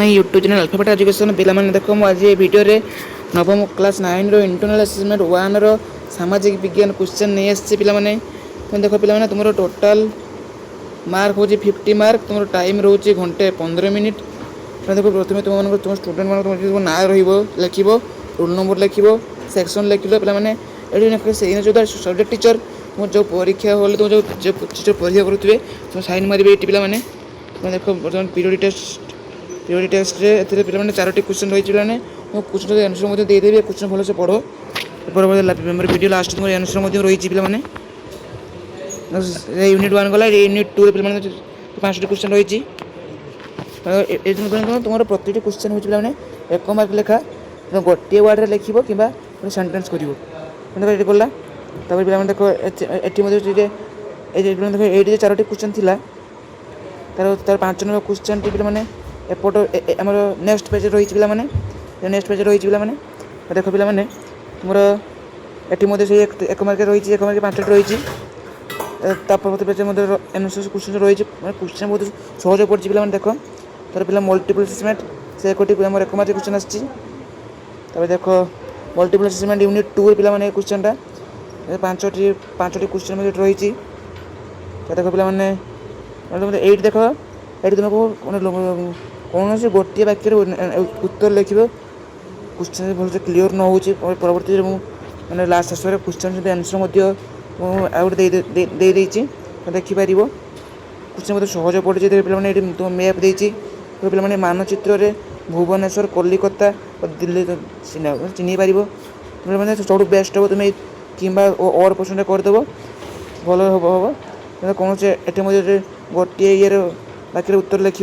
YouTube channel alphabet education पे देख मुझे भिडियो नवम क्लास 9 इंटरनल असेसमेंट 1 सामाजिक विज्ञान क्वेश्चन नहीं आसी पे देख पे तुम टोटाल मार्क हूँ 50 मार्क तुम टाइम रोचे घंटे 15 मिनिट देख प्रथम तुम स्टूडेंट मान ना लिख रोल नंबर लिख सेक्शन लिख पे जो सब्जेक्ट टीचर तुम जो परीक्षा हल तुम जो टीचर परीक्षा करुवे तुम साइन मारे ये देख बर्तमान पीरियड टेस्ट पे 4टी क्वेश्चन रही है क्वेश्चन आंसर देदेवी क्वेश्चन भलसे पढ़ो मेरे वीडियो लास्ट तुम आंसर रही पे यूनिट 1 गला यूनिट 2 पे 5टी क्वेश्चन रही तुम प्रति क्वेश्चन हो पे 1 मार्क लेखा गोटे वार्ड लिख कि सेन्टेन्स कर गला पे देख ये 4टी क्वेश्चन थी तार 5 नंबर क्वेश्चन टी पे एपट आम नेक्स्ट पेज रही पे नेक्स्ट पेज रही पे देख पे तुम ये से 1 मार्क रही 1 मार्क 5टी रही पेज आंसर क्वेश्चन रही क्वेश्चन बहुत सहज पड़ी पे देख तार पे मल्टीपल असेसमेंट से 1 मार्क क्वेश्चन आसी देख मल्टीपल असेसमेंट यूनिट 2 पे क्वेश्चन टा 5टी क्वेश्चन रही देख पे ये देख ये तुमको कौन से गोटे वाक्य उत्तर लिख क्वेश्चन भलसे क्लीयर न हो परवर्त मैंने लास्ट शेष क्वेश्चन आंसर आउटे देखिपार क्वेश्चन बहुत सहज पड़ी पे तुम मैप देती पे मानचित्र भुवनेश्वर कलिकता और दिल्ली चिन्ह पार सब बेस्ट हम तुम्हें कि और पर्सेंट करदेव भल हम कौन से गोटे ये बाकी उत्तर लिख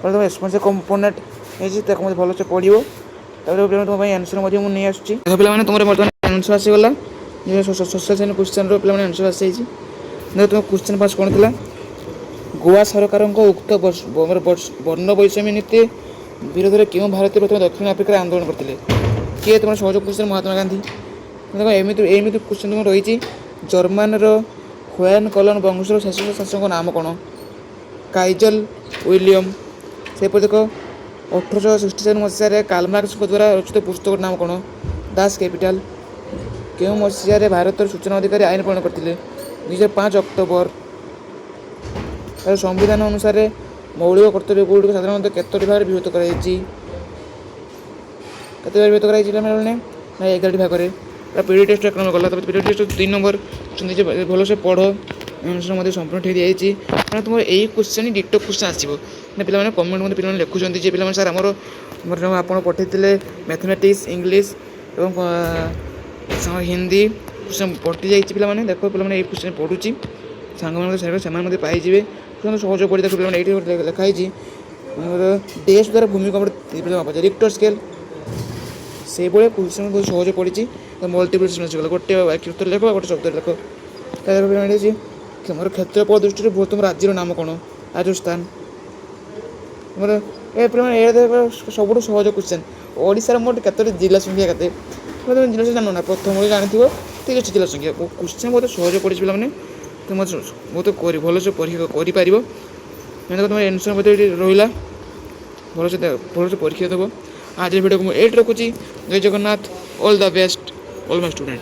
तुम एक्सपेंसिव कंपोनेंट है भलसे पढ़ो तुम आंसर नहीं आसूँ पे तुम बर्तमान आंसर आसीगला सोशल साइंस क्वेश्चन पे आंसर आसी तुम क्वेश्चन फास्ट कौन थी गोवा सरकार उक्त वर्ण वैषम्य नीति विरोध में क्यों भारतीय प्रथम दक्षिण आफ्रिकार आंदोलन करते किए तुम सहज क्वेश्चन महात्मा गांधी देखो एमती क्वेश्चन तुम रही जर्मान ह्वेन कलन वंशर शासक नाम कौन काइजल विलियम से देख 1867 मसीह कार्लमार्क्स द्वारा रचित पुस्तक नाम कौन दास कैपिटल क्यों मसीह भारत सूचना अधिकारी आईन प्रणयन करते 2005 अक्टोबर संविधान अनुसार मौलिक कर्तव्य गुड़ साधारणतः केतोटी भाग विभक्त कर 11टी भाग पीडी टेस्ट 1 नंबर गला पीडी टेस्ट 3 नंबर भलसे पढ़ आंसर संपूर्ण ठीक दिखाई मैं तुम यही क्वेश्चन डिक्टो क्वेश्चन आसो पे कमेंट मत पे लिखुंट जे पे सर आमर आप पठे मैथमेटिक्स इंग्लीश और हिंदी क्वेश्चन पटी जाइए पे देख पे क्वेश्चन पढ़ुची सांग पाइबे सहज पड़ी देख पे ये लिखाई देश द्वारा भूमिकंप रिक्टर स्केल से भाई क्वेश्चन बहुत सहज पड़ी मल्टीपल गोटे वाक्य उत्तर लिख गोटे शब्द लिख तुम क्षेत्रफल दृष्टि बृहत्तम राज्यर नाम कौन राजस्थान तुम सब सहज क्वेश्चन ओडार मोट कत जिला संख्या के तुम जिला जान ना प्रथम जानी ठीक अच्छे जिला संख्या क्वेश्चन बहुत सहज पड़ी पे तुम बहुत भलसे कर तुम आंसर रहा भलसे परीक्षा देव आज भिडियो को मुझे रखुची जय Jagannath all the best all my student.